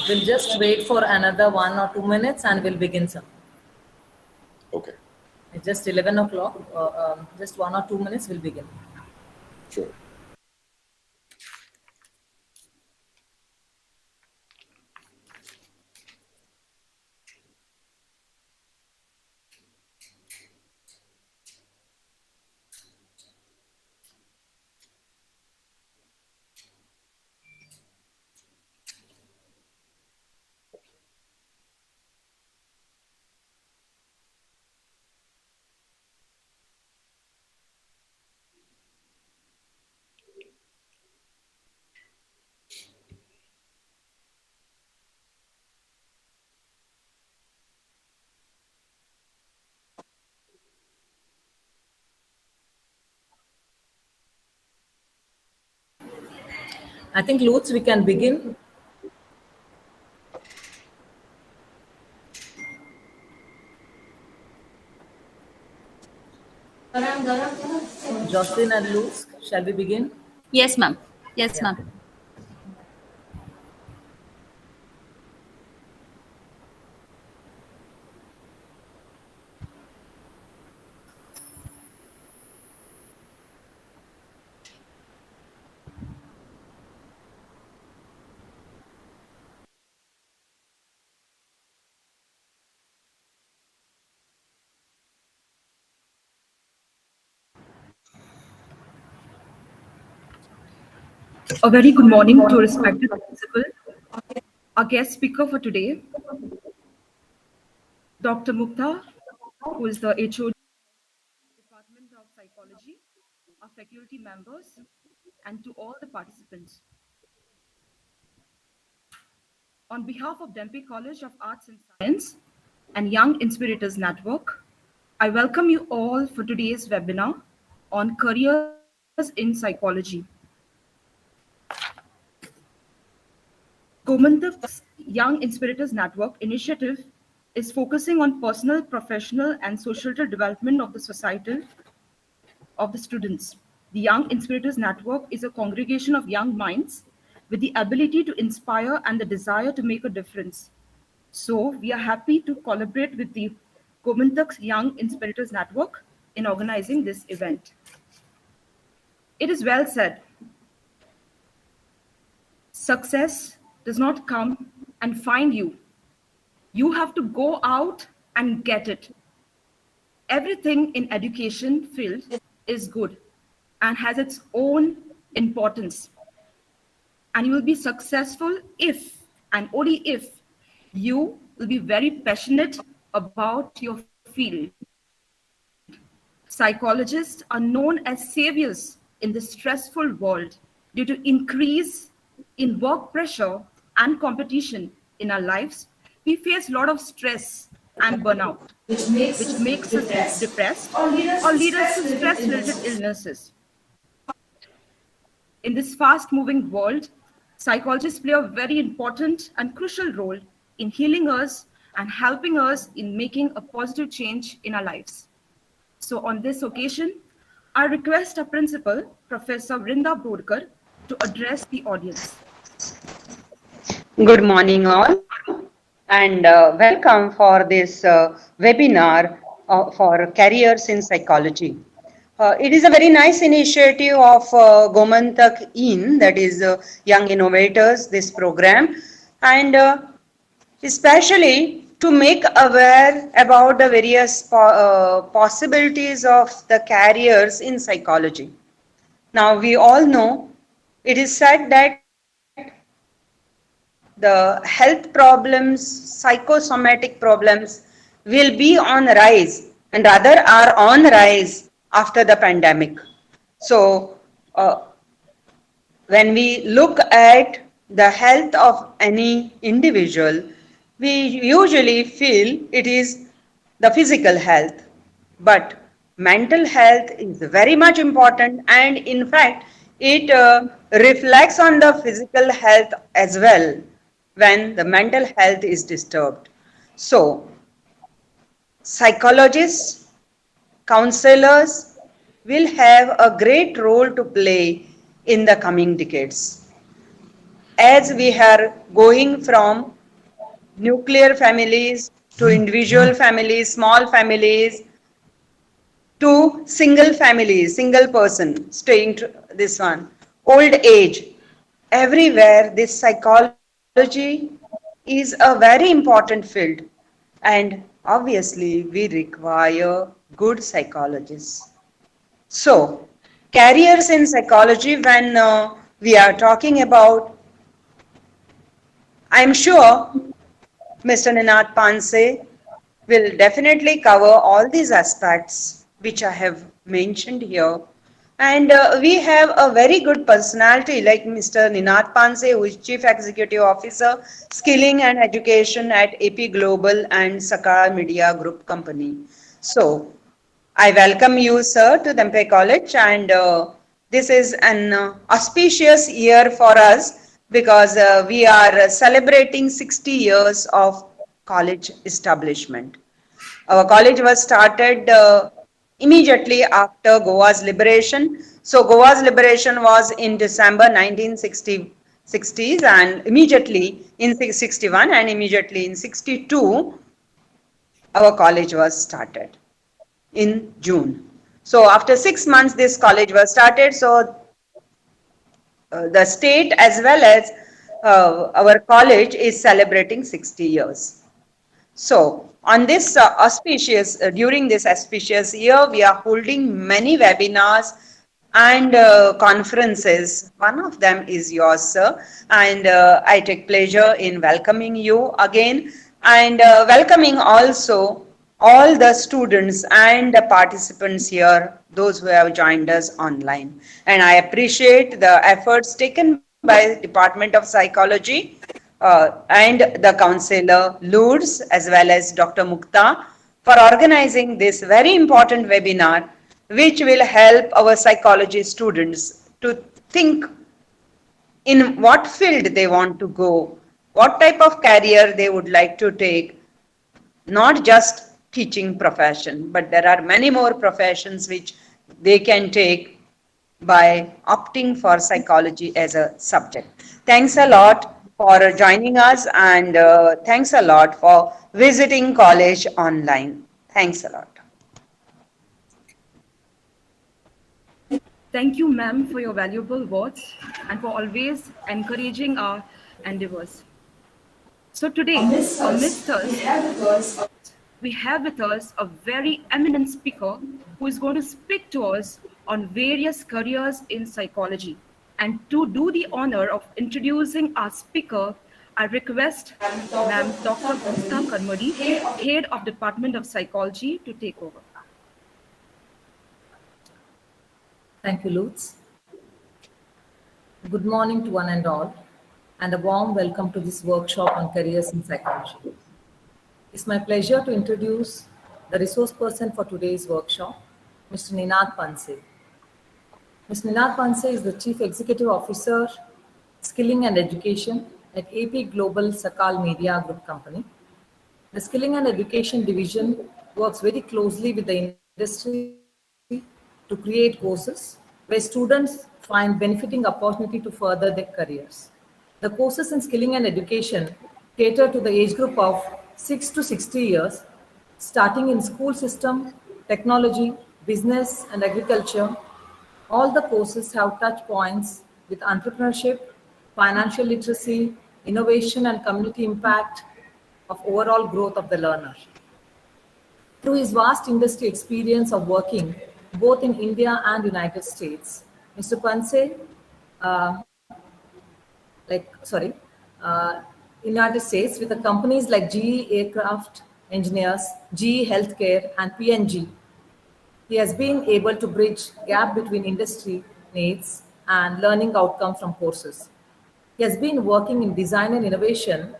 We'll just wait for another 1 or 2 minutes and we'll begin, sir. Okay, It's just 11 o'clock. Just 1 or 2 minutes, we'll begin. sure. I think, Lutz, we can begin. Jocelyn and Lutz, shall we begin? Yes, ma'am. Yes, ma'am. A very good morning to respected principal, our guest speaker for today, Dr. Mukta, who is the HOD Department of Psychology, our faculty members, and to all the participants. On behalf of Dempe College of Arts and Science and Young Inspirators Network, I welcome you all for today's webinar on careers in psychology. Gomantak's Young Inspirators Network initiative is focusing on personal, professional, and societal development of the societal of the students. The Young Inspirators Network is a congregation of young minds with the ability to inspire and the desire to make a difference. So we are happy to collaborate with the Gomantak's Young Inspirators Network in organizing this event. It is well said, success does not come and find you. You have to go out and get it. Everything in education field is good and has its own importance. And you will be successful if and only if you will be very passionate about your field. Psychologists are known as saviors in this stressful world due to increase in work pressure and competition in our lives. We face a lot of stress and burnout, which makes us depressed or lead us to stress-related illnesses. In this fast-moving world, psychologists play a very important and crucial role in healing us and helping us in making a positive change in our lives. So on this occasion, I request our principal, Professor Vrinda Brodkar, to address the audience. Good morning all, and welcome for this webinar for careers in psychology. It is a very nice initiative of Gomantak that is Young Innovators, this program, and especially to make aware about the various possibilities of the careers in psychology. Now we all know it is said that the health problems, psychosomatic problems will be on rise and rather are on rise after the pandemic. So when we look at the health of any individual, we usually feel it is the physical health, but mental health is very much important, and in fact it reflects on the physical health as well when the mental health is disturbed. So psychologists, counselors will have a great role to play in the coming decades. as we are going from nuclear families to individual families, small families, to single families, single person, staying to this one, old age. Everywhere, this psychology is a very important field. And obviously, we require good psychologists. So, careers in psychology, when we are talking about, I'm sure Mr. Ninad Panse will definitely cover all these aspects which I have mentioned here. And we have a very good personality like Mr. Ninad Panse, who is Chief Executive Officer, Skilling and Education at AP Global and Sakal Media Group Company. So, I welcome you, sir, to Dampe College, and this is an auspicious year for us because we are celebrating 60 years of college establishment. Our college was started immediately after Goa's liberation. So Goa's liberation was in December 1960s, and immediately in 61 and immediately in 62, our college was started in June. So after 6 months, this college was started. So the state as well as our college is celebrating 60 years. So on this during this auspicious year, we are holding many webinars and conferences. One of them is yours, sir. And I take pleasure in welcoming you again and welcoming also all the students and the participants here, those who have joined us online. And I appreciate the efforts taken by Department of Psychology and the counselor Lourdes as well as Dr. Mukta for organizing this very important webinar, which will help our psychology students to think in what field they want to go, what type of career they would like to take, not just teaching profession, but there are many more professions which they can take by opting for psychology as a subject. Thanks a lot for joining us, and thanks a lot for visiting college online. Thanks a lot. Thank you, ma'am, for your valuable words and for always encouraging our endeavors. So today, amidst us, we have with us a very eminent speaker who is going to speak to us on various careers in psychology. And to do the honor of introducing our speaker, I request Ma'am Dr. Gupta Karmadi, Head of Department of Psychology, to take over. Thank you, Lutz. Good morning to one and all, and a warm welcome to this workshop on careers in psychology. It's my pleasure to introduce the resource person for today's workshop, Mr. Ninad Panse. Mr. Ninad Panse is the Chief Executive Officer, Skilling and Education at AP Global Sakal Media Group Company. The Skilling and Education Division works very closely with the industry to create courses where students find benefiting opportunity to further their careers. The courses in Skilling and Education cater to the age group of 6 to 60 years, starting in school system, technology, business, and agriculture. All the courses have touch points with entrepreneurship, financial literacy, innovation, and community impact of overall growth of the learner. Through his vast industry experience of working both in India and United States, Mr. Panse, United States with the companies like GE Aircraft Engineers, GE Healthcare, and P&G. He has been able to bridge gap between industry needs and learning outcome from courses. He has been working in design and innovation.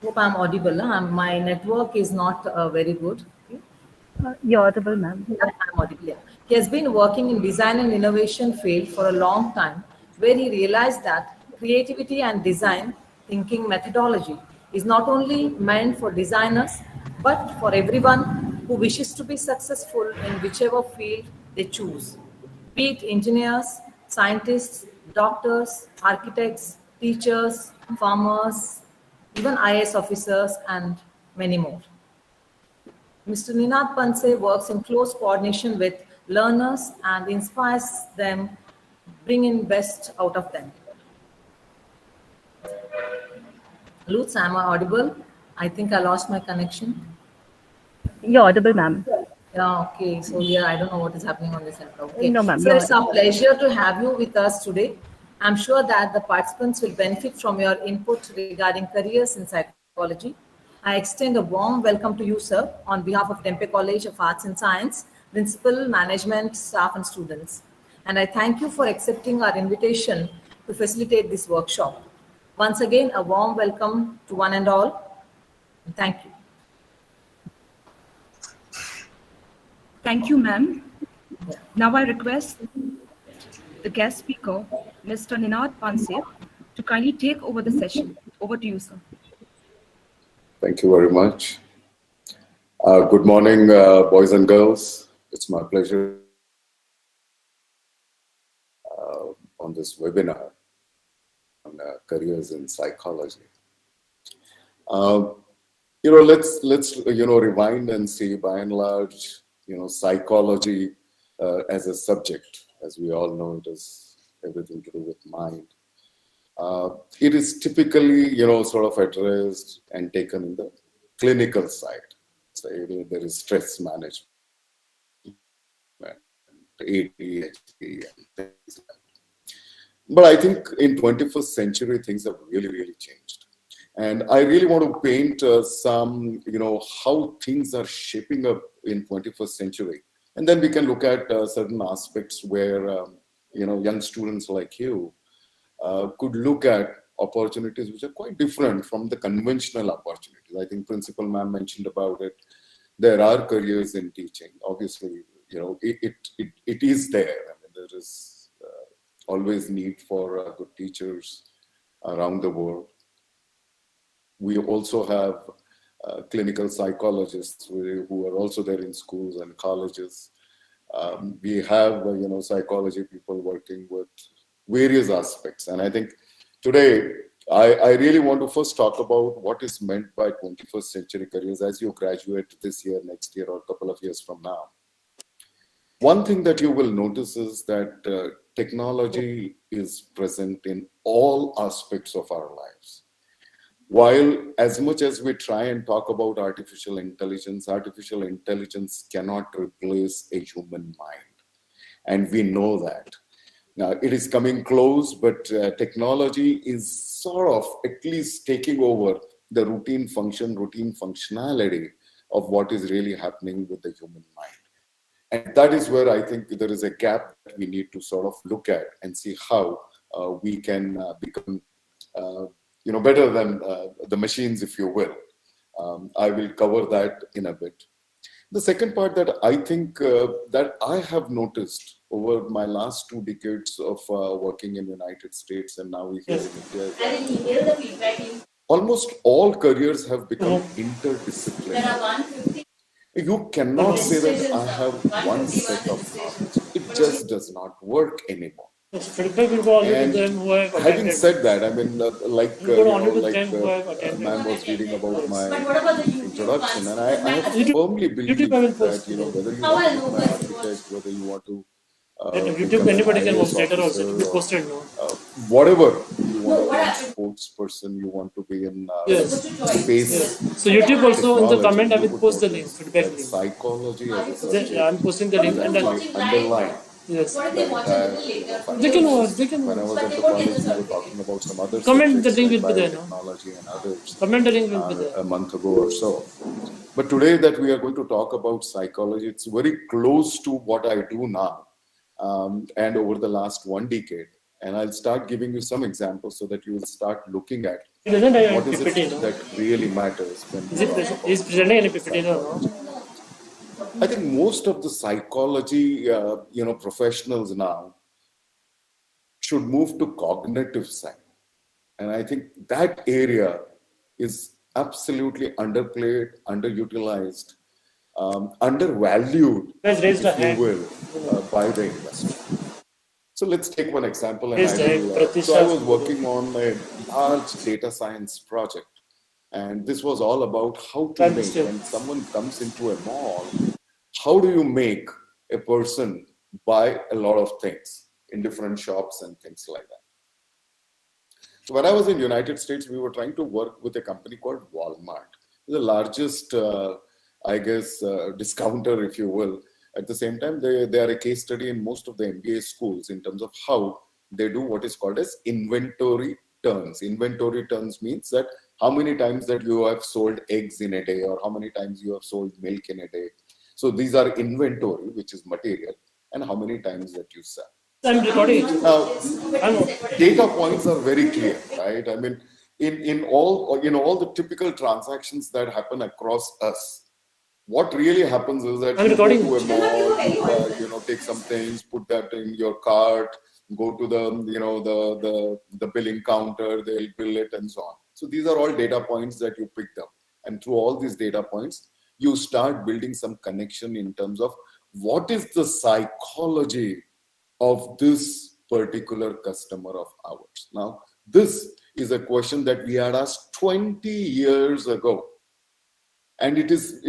Hope I'm audible. My network is not very good. You're audible, ma'am. I'm audible. Yeah. He has been working in design and innovation field for a long time, where he realized that creativity and design thinking methodology is not only meant for designers, but for everyone who wishes to be successful in whichever field they choose, be it engineers, scientists, doctors, architects, teachers, farmers, even IAS officers, and many more. Mr. Ninad Panse works in close coordination with learners and inspires them, bring in best out of them. Lutz, am I audible? I think I lost my connection. You're audible, ma'am. Yeah, okay. So yeah, I don't know what is happening on this end. Okay. No, ma'am, So you're it's our pleasure to have you with us today. I'm sure that the participants will benefit from your input regarding careers in psychology. I extend a warm welcome to you, sir, on behalf of Tempe College of Arts and Science, principal, management, staff, and students. And I thank you for accepting our invitation to facilitate this workshop. Once again, a warm welcome to one and all. And thank you. Thank you, ma'am. Yeah. Now I request the guest speaker, Mr. Ninad Panse, to kindly take over the session. Over to you, sir. Thank you very much. Good morning, boys and girls. It's my pleasure on this webinar on careers in psychology. Let's rewind and see, by and large, psychology as a subject, as we all know, it is everything to do with mind. It is typically, sort of addressed and taken in the clinical side. So there is stress management, ADHD, and things like that. But I think in 21st century, things have really, really changed. And I really want to paint some, how things are shaping up in 21st century. And then we can look at certain aspects where, young students like you could look at opportunities which are quite different from the conventional opportunities. I think Principal Ma'am mentioned about it. There are careers in teaching. Obviously, it is there. I mean, there is always need for good teachers around the world. We also have clinical psychologists who are also there in schools and colleges. We have, psychology people working with various aspects. And I think today, I really want to first talk about what is meant by 21st century careers as you graduate this year, next year, or a couple of years from now. One thing that you will notice is that technology is present in all aspects of our lives. While as much as we try and talk about artificial intelligence cannot replace a human mind. And we know that. Now, it is coming close, but technology is sort of at least taking over the routine functionality of what is really happening with the human mind. And that is where I think there is a gap that we need to sort of look at and see how we can become better than the machines, if you will. I will cover that in a bit. The second part that I think that I have noticed over my last 2 decades of working in the United States and now here in India, almost all careers have become interdisciplinary. You cannot say that I have one set of knowledge. It just does not work anymore. And having said that, I mean, ma'am was reading about my introduction, and I have firmly believed that, whether you want to become an architect, whether you want to become an IAS officer, whatever you want to be a sports person, you want to be in space. So YouTube also in the comment I will post the link feedback link. Psychology as a subject, I'm posting the link and then underline. yes. They can. When I was at the college, we were talking about some other Comment the subjects link like will be there, no? biotechnology and others Comment the link will be there. a month ago or so. But today that we are going to talk about psychology, it's very close to what I do now and over the last 1 decade. And I'll start giving you some examples so that you will start looking at what is it that really matters. When Is presenting any PPT no? I think most of the psychology, professionals now should move to cognitive side. And I think that area is absolutely underplayed, underutilized, undervalued, if you will, by the industry. So So let's take one example, and Yes, Jay, so I Pratisha. was working on a large data science project, and this was all about how to And make, still, when someone comes into a mall, how do you make a person buy a lot of things in different shops and things like that. So when I was in United States, we were trying to work with a company called Walmart, the largest, I guess, discounter, if you will. At the same time, they are a case study in most of the MBA schools in terms of how they do what is called as inventory turns. Inventory turns means that how many times that you have sold eggs in a day, or how many times you have sold milk in a day. So these are inventory, which is material, and how many times that you sell. I'm recording it. Now, I'm data points are very clear, right? I mean, in all the typical transactions that happen across us, what really happens is that I'm you go recording to a it. mall, take some things, put that in your cart, go to the billing counter, they'll bill it, and so on. So these are all data points that you picked up, and through all these data points, you start building some connection in terms of what is the psychology of this particular customer of ours. Now, this is a question that we had asked 20 years ago, and it is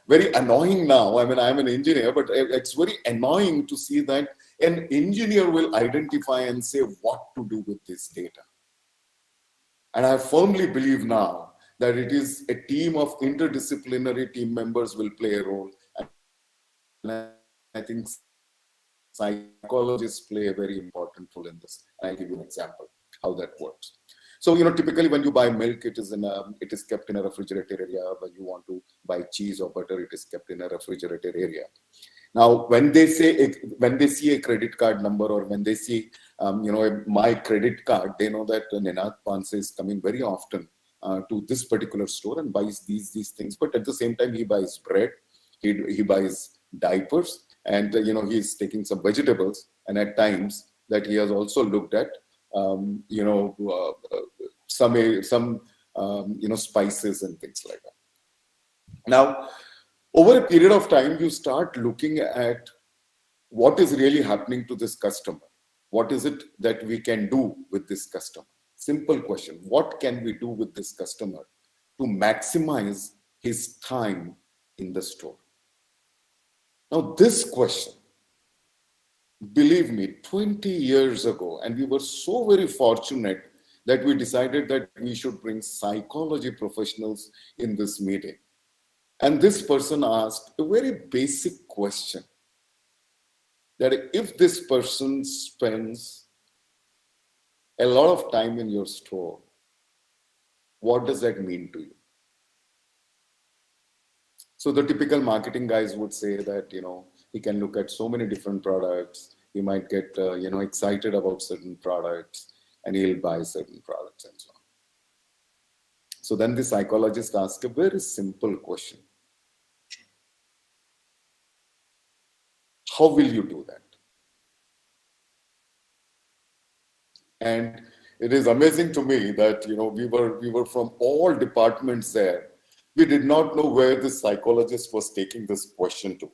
very annoying now. I mean, I'm an engineer, but it's very annoying to see that an engineer will identify and say what to do with this data. And I firmly believe now that it is a team of interdisciplinary team members will play a role, and I think psychologists play a very important role in this. And I'll give you an example how that works. So, typically when you buy milk, it is kept in a refrigerated area. When you want to buy cheese or butter, it is kept in a refrigerated area. Now, when they see a credit card number, or when they see, my credit card, they know that Ninath Panse is coming very often to this particular store and buys these things. But at the same time, he buys bread, he buys diapers, and he's taking some vegetables, and at times that he has also looked at some spices and things like that. Now, over a period of time, you start looking at what is really happening to this customer. What is it that we can do with this customer? Simple question: what can we do with this customer to maximize his time in the store? Now, this question, believe me, 20 years ago, and we were so very fortunate that we decided that we should bring psychology professionals in this meeting. And this person asked a very basic question, that if this person spends a lot of time in your store, what does that mean to you? So the typical marketing guys would say that, he can look at so many different products. He might get, excited about certain products, and he'll buy certain products and so on. So then the psychologist asked a very simple question. How will you do that? And it is amazing to me that, we were from all departments there. We did not know where the psychologist was taking this question to.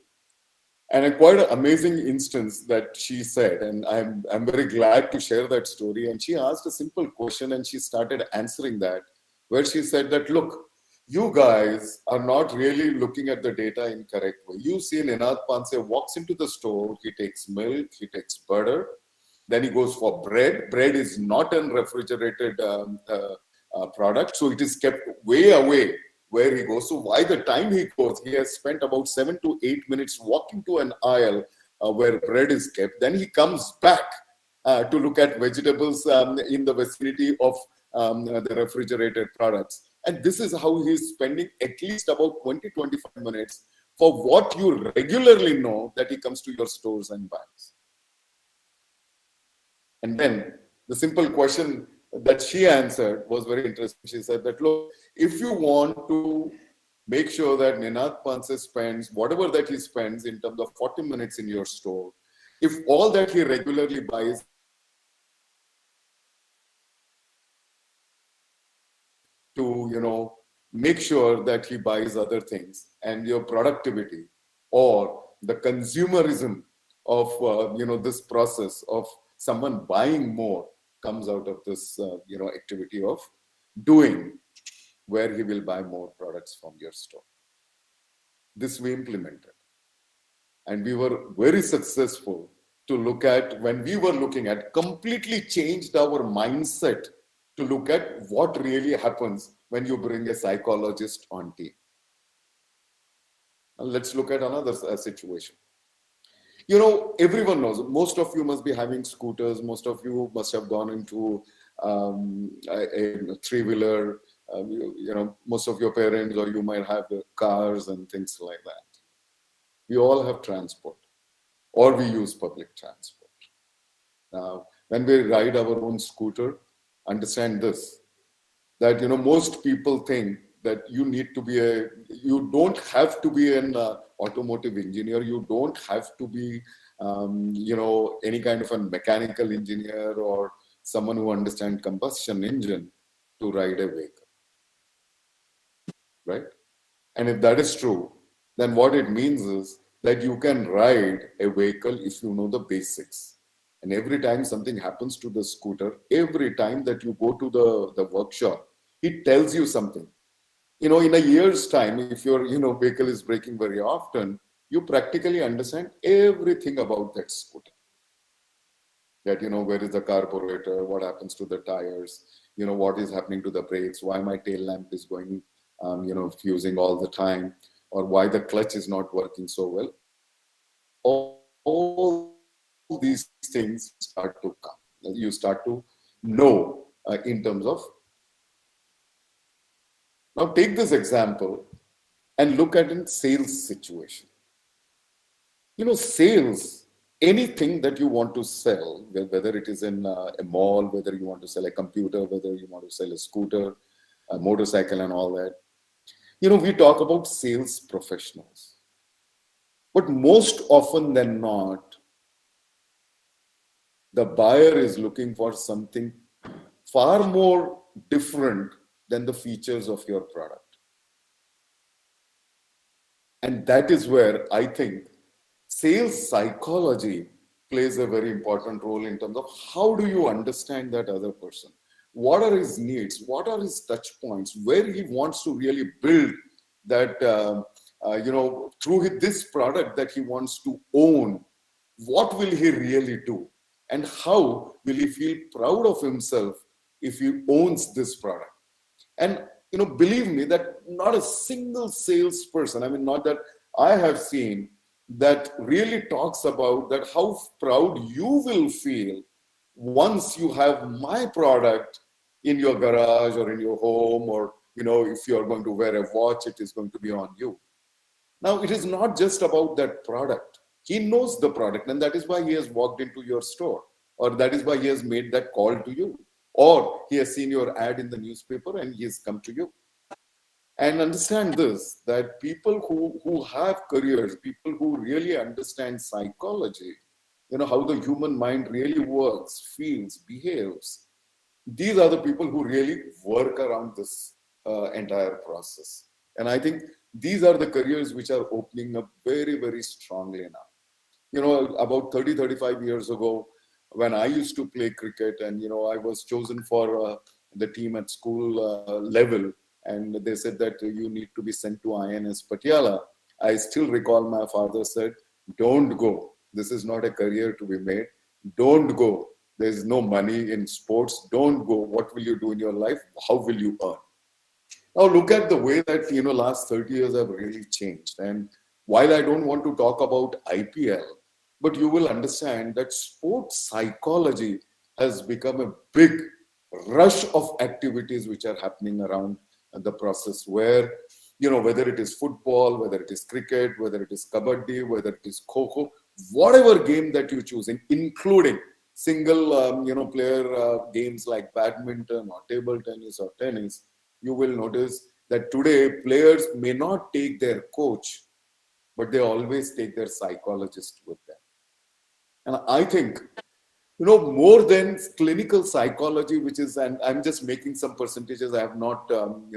And a quite an amazing instance that she said, and I'm very glad to share that story. And she asked a simple question, and she started answering that, where she said that, look, you guys are not really looking at the data in correct way. You see Ninath Panse walks into the store, he takes milk, he takes butter, then he goes for bread. Bread is not a refrigerated product, so it is kept way away where he goes. So by the time he goes, he has spent about 7 to 8 minutes walking to an aisle where bread is kept. Then he comes back to look at vegetables in the vicinity of the refrigerated products. And this is how he's spending at least about 20-25 minutes for what you regularly know that he comes to your stores and buys. And then the simple question that she answered was very interesting. She said that, look, if you want to make sure that Ninath Panse spends whatever that he spends in terms of 40 minutes in your store, if all that he regularly buys to, make sure that he buys other things, and your productivity or the consumerism of this process of someone buying more comes out of this activity of doing, where he will buy more products from your store. This we implemented, and we were very successful to look at. When we were looking at, completely changed our mindset to look at what really happens when you bring a psychologist on team. Now let's look at another situation. Everyone knows, most of you must be having scooters, most of you must have gone into a three-wheeler, most of your parents, or you might have cars and things like that. We all have transport, or we use public transport. Now, when we ride our own scooter, understand this, that most people think that you don't have to be an automotive engineer, you don't have to be any kind of a mechanical engineer or someone who understands combustion engine to ride a vehicle, right? And if that is true, then what it means is that you can ride a vehicle if you know the basics. And every time something happens to the scooter, every time that you go to the workshop, it tells you something. In a year's time, if your vehicle is breaking very often, you practically understand everything about that scooter. That where is the carburetor, what happens to the tires, what is happening to the brakes, why my tail lamp is going fusing all the time, or why the clutch is not working so well. All these things start to come. You start to know in terms of. Now take this example and look at in sales situation. Sales, anything that you want to sell, whether it is in a mall, whether you want to sell a computer, whether you want to sell a scooter, a motorcycle and all that. We talk about sales professionals. But most often than not, the buyer is looking for something far more different than the features of your product. And that is where I think sales psychology plays a very important role in terms of how do you understand that other person? What are his needs? What are his touch points? Where he wants to really build that, through this product that he wants to own, what will he really do? And how will he feel proud of himself if he owns this product? And, believe me, that not a single salesperson, not that I have seen, that really talks about that how proud you will feel once you have my product in your garage or in your home, or, if you're going to wear a watch, it is going to be on you. Now, it is not just about that product. He knows the product, and that is why he has walked into your store, or that is why he has made that call to you, or he has seen your ad in the newspaper and he has come to you. And understand this, that people who have careers, people who really understand psychology, how the human mind really works, feels, behaves, these are the people who really work around this entire process. And I think these are the careers which are opening up very, very strongly now. About 30, 35 years ago, when I used to play cricket, and, I was chosen for the team at school level, and they said that you need to be sent to INS Patiala. I still recall my father said, don't go. This is not a career to be made. Don't go. There's no money in sports. Don't go. What will you do in your life? How will you earn? Now look at the way that, last 30 years have really changed. And while I don't want to talk about IPL, but you will understand that sports psychology has become a big rush of activities which are happening around the process, where, whether it is football, whether it is cricket, whether it is kabaddi, whether it is kho-kho, whatever game that you're choosing, including single, player games like badminton or table tennis or tennis, you will notice that today players may not take their coach, but they always take their psychologist with them. And I think, more than clinical psychology, which is, and I'm just making some percentages, I have not,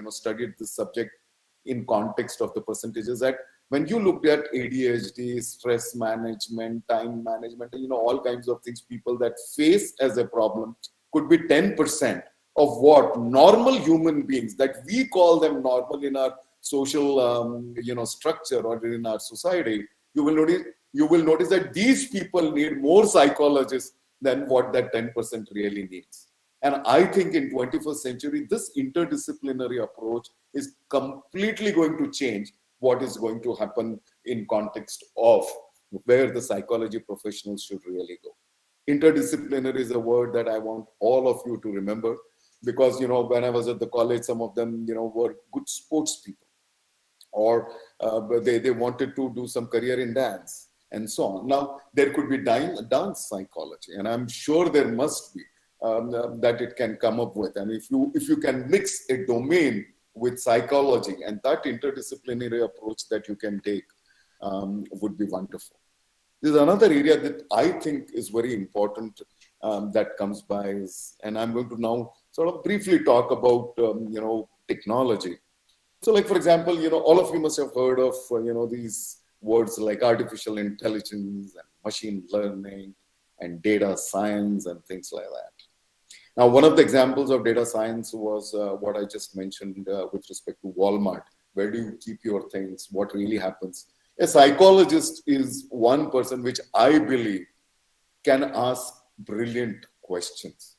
studied this subject in context of the percentages, that when you looked at ADHD, stress management, time management, all kinds of things people that face as a problem could be 10% of what normal human beings, that we call them normal in our social structure or in our society, you will notice that these people need more psychologists than what that 10% really needs. And I think in 21st century, this interdisciplinary approach is completely going to change what is going to happen in context of where the psychology professionals should really go. Interdisciplinary is a word that I want all of you to remember, because when I was at the college, some of them were good sports people, or they wanted to do some career in dance and so on. Now there could be dance psychology, and I'm sure there must be that it can come up with. And if you can mix a domain with psychology, and that interdisciplinary approach that you can take would be wonderful. There's another area that I think is very important that comes by is, and I'm going to now sort of briefly talk about technology. So, like for example, all of you must have heard of these words like artificial intelligence and machine learning and data science and things like that. Now, one of the examples of data science was what I just mentioned with respect to Walmart. Where do you keep your things? What really happens? A psychologist is one person which I believe can ask brilliant questions.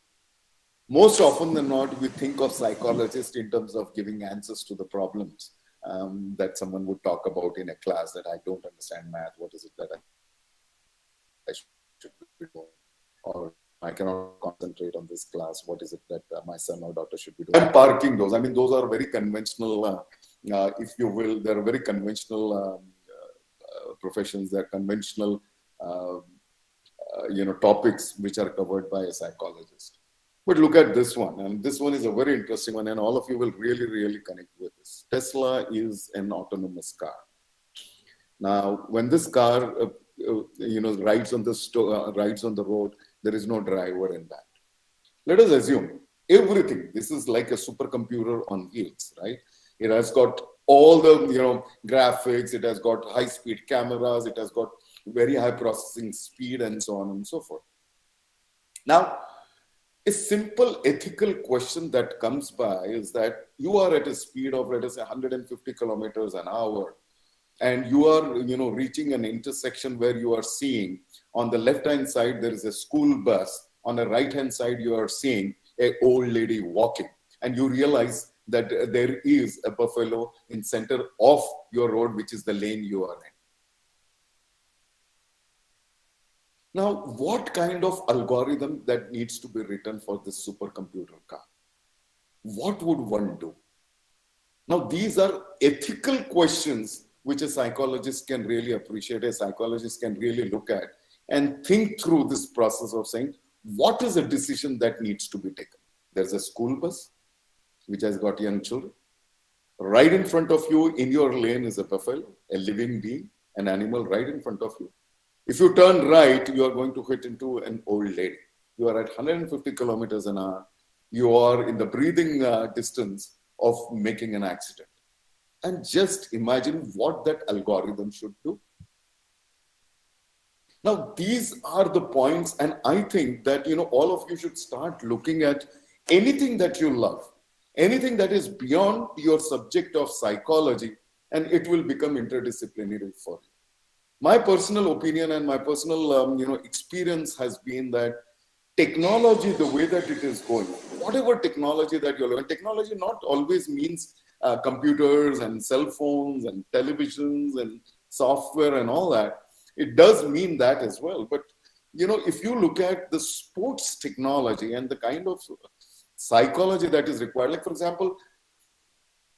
Most often than not, we think of psychologists in terms of giving answers to the problems that someone would talk about in a class, that I don't understand math. What is it that I should be doing? Or I cannot concentrate on this class. What is it that my son or daughter should be doing? I'm parking those. I mean, those are very conventional, if you will. They're very conventional professions. They're conventional, topics which are covered by a psychologist. But look at this one, and this one is a very interesting one, and all of you will really, really connect with this. Tesla is an autonomous car. Now, when this car, rides on the road, there is no driver in that. Let us assume everything. This is like a supercomputer on wheels, right? It has got all the graphics. It has got high-speed cameras. It has got very high processing speed, and so on and so forth. Now, a simple ethical question that comes by is that you are at a speed of, let us say, 150 kilometers an hour, and you are, reaching an intersection where you are seeing on the left-hand side there is a school bus, on the right-hand side you are seeing an old lady walking, and you realize that there is a buffalo in center of your road, which is the lane you are in. Now, what kind of algorithm that needs to be written for this supercomputer car? What would one do? Now, these are ethical questions which a psychologist can really appreciate, a psychologist can really look at and think through this process of saying, what is a decision that needs to be taken? There's a school bus which has got young children. Right in front of you in your lane is a buffalo, a living being, an animal right in front of you. If you turn right, you are going to hit into an old lady. You are at 150 kilometers an hour. You are in the breathing distance of making an accident. And just imagine what that algorithm should do. Now, these are the points, and I think that, all of you should start looking at anything that you love, anything that is beyond your subject of psychology, and it will become interdisciplinary for you. My personal opinion and my personal experience has been that technology, the way that it is going, whatever technology that you're learning, technology not always means computers and cell phones and televisions and software and all that. It does mean that as well. But, if you look at the sports technology and the kind of psychology that is required, like for example,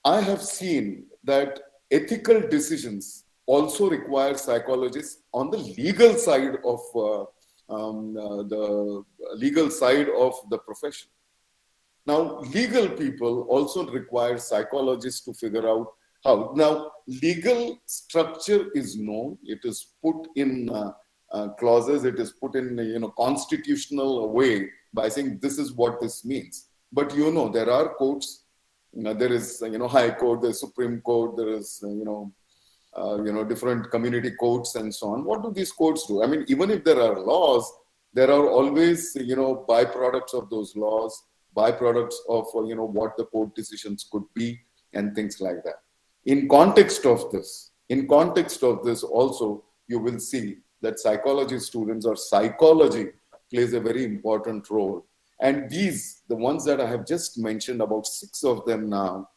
I have seen that ethical decisions also require psychologists on the legal side of the profession. Now, legal people also require psychologists to figure out how. Now, legal structure is known. It is put in clauses. It is put in constitutional way by saying this is what this means. But there are courts There is, High Court, there's Supreme Court, there is, different community courts and so on. What do these courts do? I mean, even if there are laws, there are always, byproducts of those laws, byproducts of, what the court decisions could be and things like that. In context of this also, you will see that psychology students or psychology plays a very important role. And these, the ones that I have just mentioned, about 6 of them now,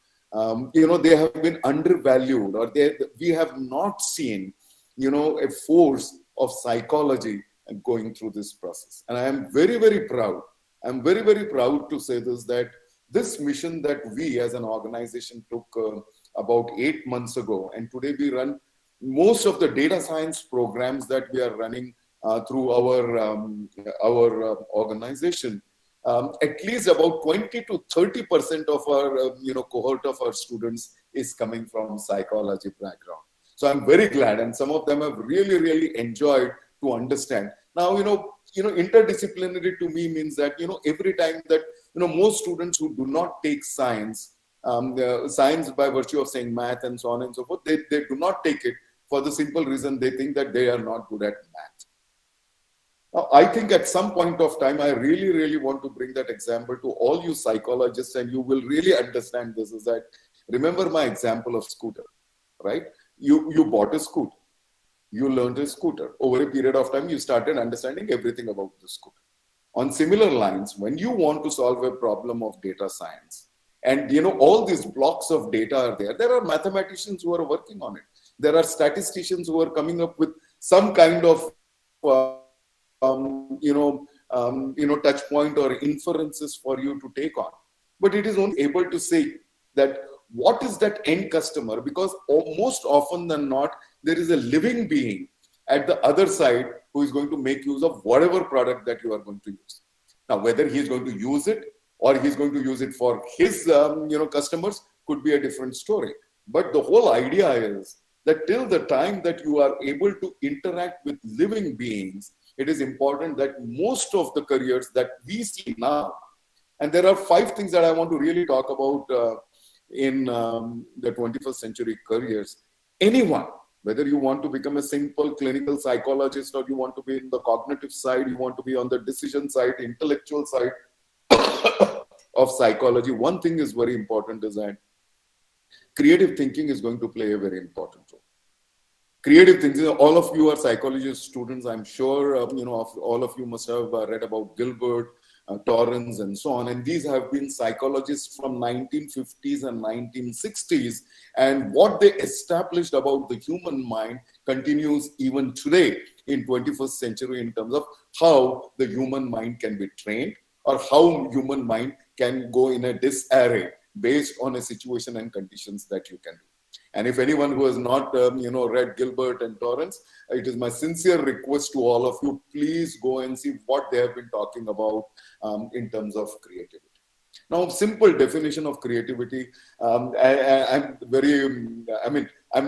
they have been undervalued, or we have not seen, a force of psychology going through this process. And I am very, very proud. I'm very, very proud to say that this mission that we as an organization took about 8 months ago, and today we run most of the data science programs that we are running through our organization. At least about 20 to 30% of our cohort of our students is coming from psychology background. So I'm very glad, and some of them have really, really enjoyed to understand. Now, interdisciplinary to me means that, every time that, most students who do not take science, science by virtue of saying math and so on and so forth, they do not take it for the simple reason they think that they are not good at math. Now, I think at some point of time, I really, really want to bring that example to all you psychologists, and you will really understand this, is that, remember my example of scooter, right? You bought a scooter. You learned a scooter. Over a period of time, you started understanding everything about the scooter. On similar lines, when you want to solve a problem of data science, and all these blocks of data are there are mathematicians who are working on it. There are statisticians who are coming up with some kind of touch point or inferences for you to take on. But it is only able to say that what is that end customer, because most often than not, there is a living being at the other side who is going to make use of whatever product that you are going to use. Now, whether he is going to use it or he's going to use it for his customers could be a different story. But the whole idea is that till the time that you are able to interact with living beings, it is important that most of the careers that we see now, and there are 5 things that I want to really talk about in the 21st century careers. Anyone, whether you want to become a simple clinical psychologist, or you want to be in the cognitive side, you want to be on the decision side, intellectual side of psychology, one thing is very important, is that creative thinking is going to play a very important role. Creative thinking, all of you are psychology students. I'm sure, all of you must have read about Gilbert, Torrance, and so on. And these have been psychologists from 1950s and 1960s. And what they established about the human mind continues even today in 21st century in terms of how the human mind can be trained, or how human mind can go in a disarray based on a situation and conditions that you can do. And if anyone who has not, read Gilbert and Torrance, it is my sincere request to all of you, please go and see what they have been talking about in terms of creativity. Now, simple definition of creativity. I'm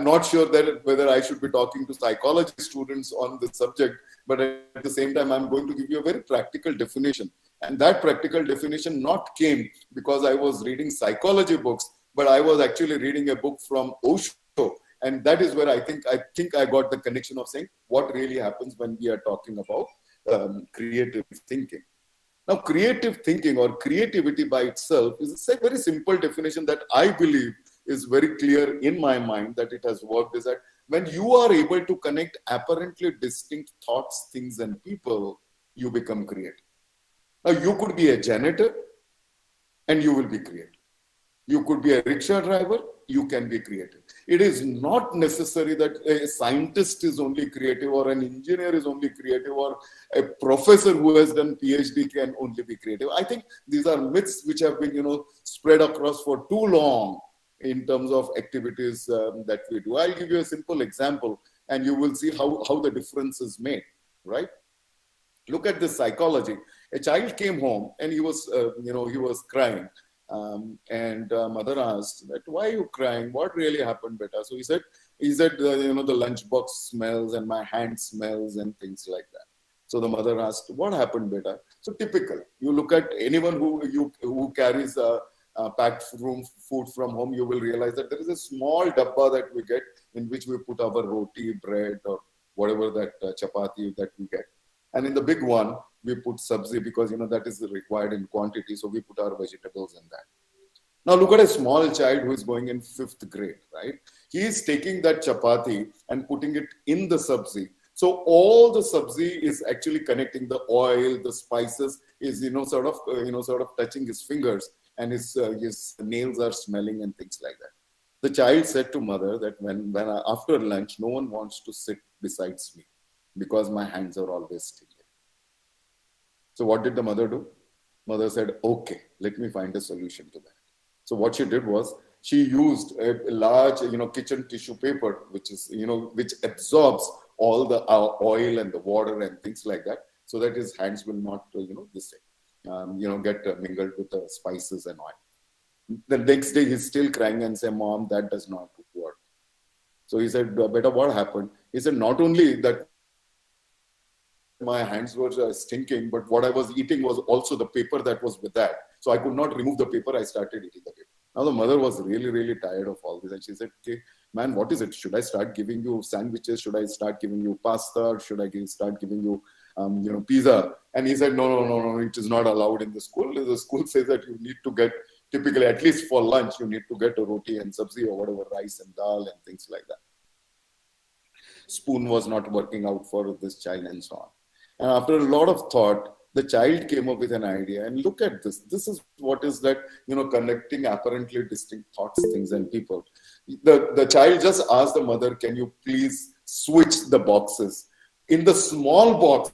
not sure that whether I should be talking to psychology students on this subject, but at the same time, I'm going to give you a very practical definition. And that practical definition not came because I was reading psychology books, but I was actually reading a book from Osho. And that is where I think I got the connection of saying what really happens when we are talking about creative thinking. Now, creative thinking or creativity by itself is a very simple definition that I believe is very clear in my mind that it has worked, is that when you are able to connect apparently distinct thoughts, things, and people, you become creative. Now, you could be a janitor and you will be creative. You could be a rickshaw driver, you can be creative. It is not necessary that a scientist is only creative, or an engineer is only creative, or a professor who has done PhD can only be creative. I think these are myths which have been, spread across for too long in terms of activities that we do. I'll give you a simple example and you will see how the difference is made, right? Look at this psychology. A child came home and he was crying. Mother asked that, why are you crying? What really happened, beta? So he said, the lunchbox smells and my hand smells and things like that. So the mother asked, what happened, beta? So typical. You look at anyone who carries packed food from home, you will realize that there is a small dabba that we get in which we put our roti, bread, or whatever that chapati that we get. And in the big one, we put sabzi because, that is required in quantity. So we put our vegetables in that. Now look at a small child who is going in 5th grade, right? He is taking that chapati and putting it in the sabzi. So all the sabzi is actually connecting the oil, the spices is, sort of touching his fingers, and his nails are smelling and things like that. The child said to mother that when after lunch, no one wants to sit besides me because my hands are always stinging. So what did the mother do? Mother said, okay, let me find a solution to that. So what she did was she used a large, kitchen tissue paper, which is, which absorbs all the oil and the water and things like that, so that his hands will not, get mingled with the spices and oil. The next day, he's still crying and say, Mom, that does not work. So he said, Beta, what happened? He said, not only that my hands were stinking, but what I was eating was also the paper that was with that. So I could not remove the paper. I started eating the paper. Now the mother was really, really tired of all this. And she said, okay, man, what is it? Should I start giving you sandwiches? Should I start giving you pasta? Should I start giving you, pizza? And he said, no, it is not allowed in the school. The school says that you need to get, typically, at least for lunch, you need to get a roti and sabzi or whatever, rice and dal and things like that. Spoon was not working out for this child and so on. And after a lot of thought, the child came up with an idea. And look at this. This is what is that, connecting apparently distinct thoughts, things, and people. The child just asked the mother, can you please switch the boxes? In the small box,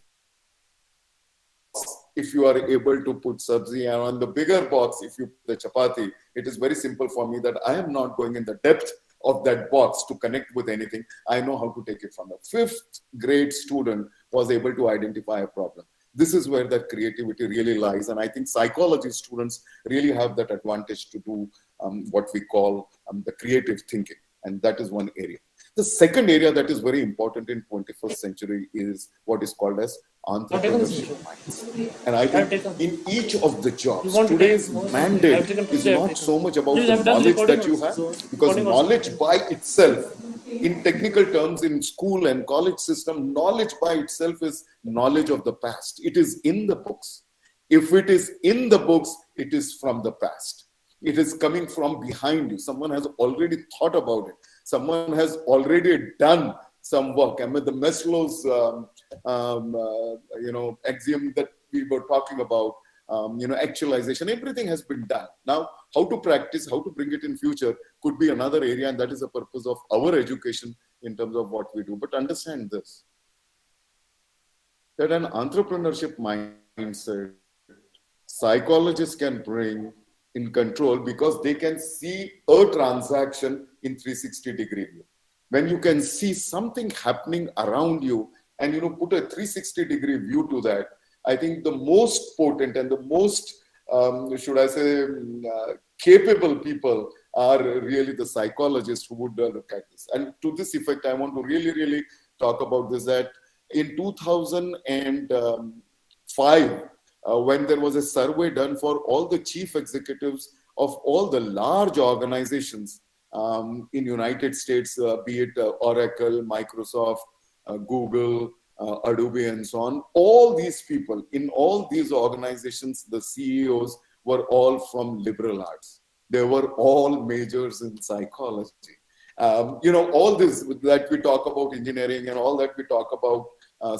if you are able to put sabzi, and on the bigger box, if you put the chapati, it is very simple for me that I am not going in the depth of that box to connect with anything. I know how to take it from the 5th grade student was able to identify a problem. This is where that creativity really lies. And I think psychology students really have that advantage to do what we call the creative thinking. And that is one area. The second area that is very important in 21st century is what is called as entrepreneurship minds. And I think in each of the jobs, today's mandate is not so much about the knowledge that you have, because knowledge by itself, in technical terms, in school and college system, knowledge by itself is knowledge of the past. It is in the books. If it is in the books, it is from the past. It is coming from behind you. Someone has already thought about it. Someone has already done some work. I mean, the Maslow's, axiom that we were talking about, actualization, everything has been done. Now, how to practice, how to bring it in future could be another area, and that is the purpose of our education in terms of what we do. But understand this, that an entrepreneurship mindset, psychologists can bring in control because they can see a transaction in 360-degree view. When you can see something happening around you and put a 360-degree view to that, I think the most potent and the most, capable people are really the psychologists who would look at this. And to this effect, I want to really, really talk about this, that in 2005, when there was a survey done for all the chief executives of all the large organizations in United States, be it Oracle, Microsoft, Google, Adobe, and so on. All these people in all these organizations, the CEOs were all from liberal arts. They were all majors in psychology. All this that we talk about engineering and all that we talk about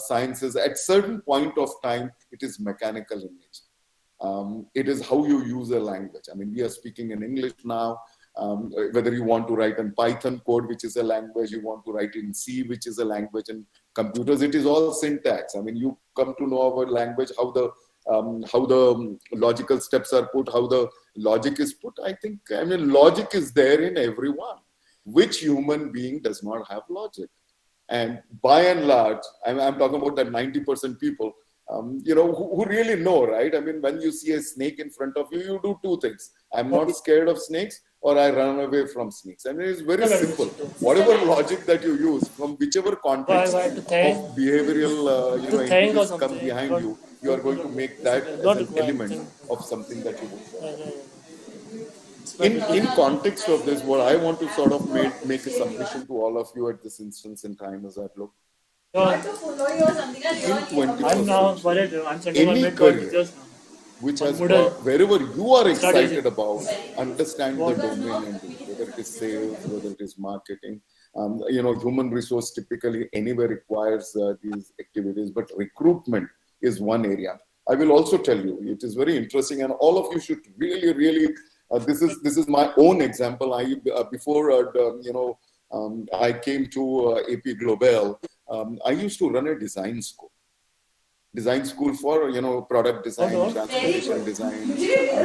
sciences, at certain point of time, it is mechanical in nature. It is how you use a language. I mean, we are speaking in English now. Whether you want to write in Python code, which is a language, you want to write in C, which is a language, in computers, it is all syntax. I mean, you come to know our language, how the logical steps are put, how the logic is put. Logic is there in everyone. Which human being does not have logic? And by and large, I'm talking about that 90% people, who really know, right? I mean, when you see a snake in front of you, you do two things. I'm not scared of snakes, or I run away from snakes. I mean, it's very simple. Whatever logic that you use from whichever context of behavioral, entities come behind you, you are going to make that as an element of something that you would. in context of this, what I want to sort of make a submission to all of you at this instance in time is that look, Yeah, in I'm 21st now century, worried. I'm sending one any mail to all career teachers now. which On has Moodle, got wherever you are start using. excited about, understand the What? domain and do it, whether it is sales, whether it is marketing. Human resource typically anywhere requires these activities, but recruitment is one area. I will also tell you, it is very interesting, and all of you should really. This is my own example. Before I came to AP Globale, I used to run a design school for product design, transportation design,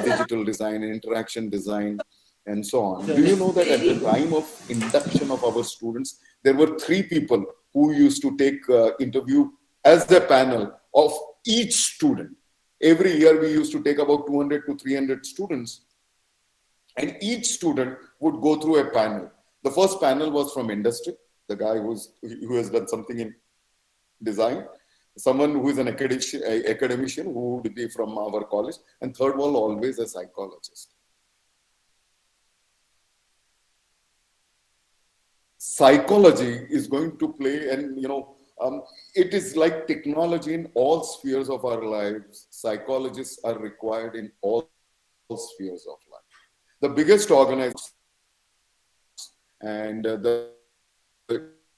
digital design, interaction design, and so on. Do you know that at the time of induction of our students, there were 3 people who used to take interview as a panel of each student. Every year we used to take about 200 to 300 students, and each student would go through a panel. The first panel was from industry, the guy who has done something in design, someone who is an academician who would be from our college, and third one always a psychologist. Psychology is going to play, and it is like technology in all spheres of our lives. Psychologists are required in all spheres of life. The biggest organization, and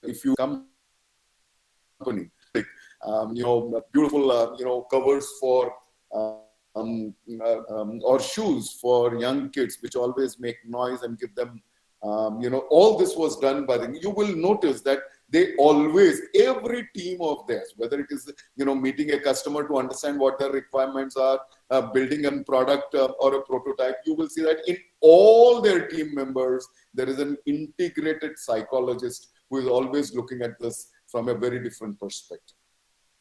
if you company, beautiful, covers for or shoes for young kids, which always make noise and give them, all this was done by them. You will notice that they always, every team of theirs, whether it is, meeting a customer to understand what their requirements are, building a product or a prototype, you will see that in all their team members, there is an integrated psychologist who is always looking at this from a very different perspective.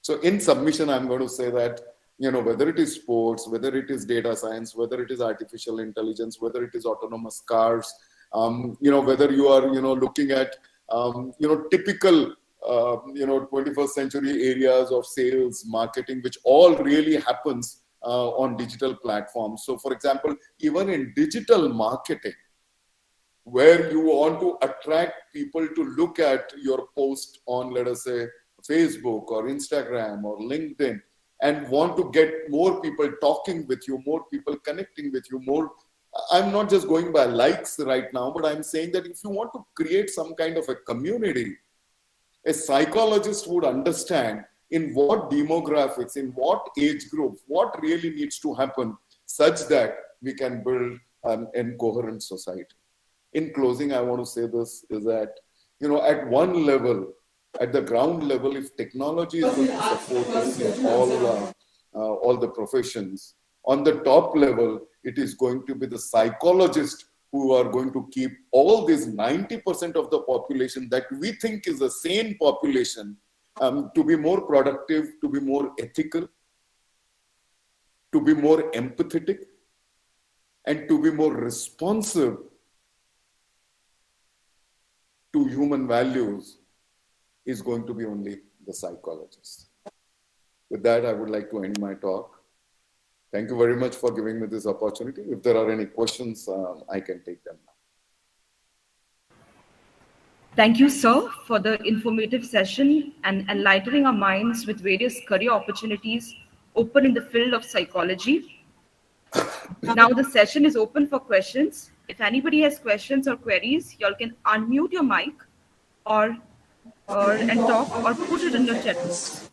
So in submission, I'm going to say that, whether it is sports, whether it is data science, whether it is artificial intelligence, whether it is autonomous cars, whether you are, looking at, typical, 21st century areas of sales, marketing, which all really happens on digital platforms. So for example, even in digital marketing, where you want to attract people to look at your post on, let us say, Facebook or Instagram or LinkedIn, and want to get more people talking with you, more people connecting with you, more. I'm not just going by likes right now, but I'm saying that if you want to create some kind of a community, a psychologist would understand in what demographics, in what age group, what really needs to happen such that we can build a coherent society. In closing, I want to say this is that, at one level, at the ground level, if technology is going to support us in all the professions, on the top level, it is going to be the psychologists who are going to keep all these 90% of the population that we think is a sane population to be more productive, to be more ethical, to be more empathetic, and to be more responsive to human values is going to be only the psychologist. With that, I would like to end my talk. Thank you very much for giving me this opportunity. If there are any questions, I can take them now. Thank you, sir, for the informative session and enlightening our minds with various career opportunities open in the field of psychology. Now the session is open for questions. If anybody has questions or queries, y'all can unmute your mic or and talk or put it in your chat box.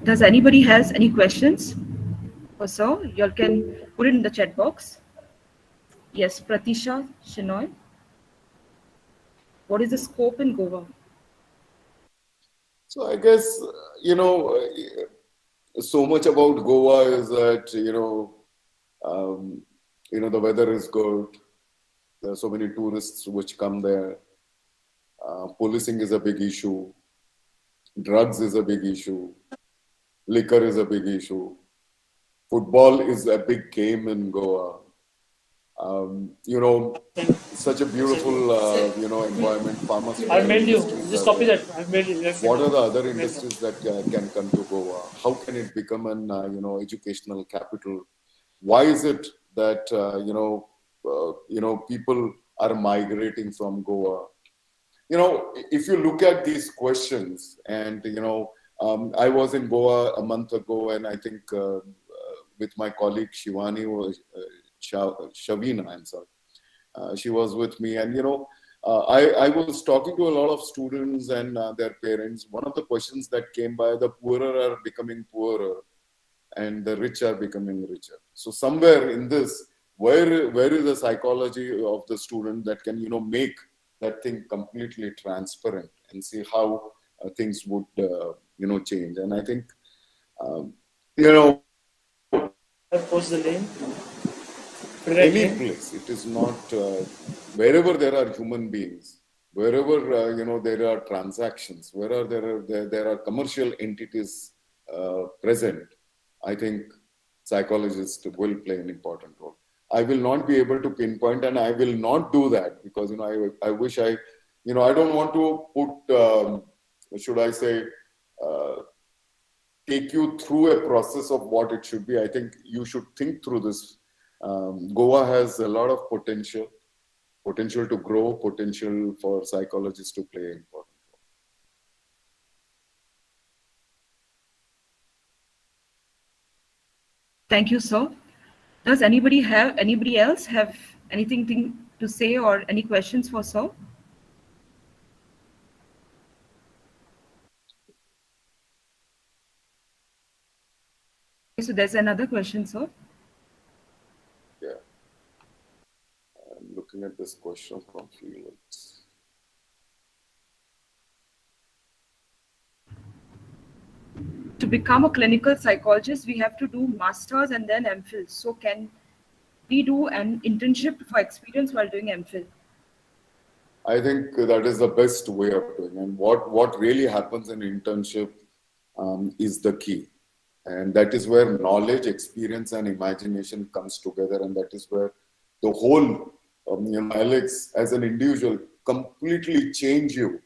Does anybody has any questions for sir? You all can put it in the chat box. Yes, Pratisha Shinoy. What is the scope in Goa? So I guess, so much about Goa is that, the weather is good. There are so many tourists which come there. Policing is a big issue. Drugs is a big issue. Liquor is a big issue. Football is a big game in Goa. Such a beautiful, environment. Pharmaceutical I've mailed you. industries Just are copy there. that. I've mailed you. What are the other industries that can come to Goa? How can it become an, educational capital? Why is it that, people are migrating from Goa? If you look at these questions, and I was in Goa a month ago, and I think with my colleague Shivani was Shavina, I'm sorry, she was with me, and I was talking to a lot of students and their parents. One of the questions that came by: the poorer are becoming poorer, and the rich are becoming richer. So somewhere in this, where is the psychology of the student that can make that thing completely transparent and see how things would change? And I think I'll post the link. any place, it is not wherever there are human beings, wherever there are transactions, wherever there are commercial entities present, I think psychologists will play an important role. I will not be able to pinpoint, and I will not do that, because I wish I don't want to put should I say take you through a process of what it should be. I think you should think through this. Goa has a lot of potential to grow, potential for psychologists to play an important role. Thank you, sir. Does anybody else have anything to say or any questions for sir? Okay, so there's another question, sir. Yeah. I'm looking at this question from Felix. To become a clinical psychologist, we have to do masters and then MPhil. So can we do an internship for experience while doing MPhil? I think that is the best way of doing, and what really happens in internship is the key, and that is where knowledge, experience, and imagination comes together, and that is where the whole Alex as an individual completely change you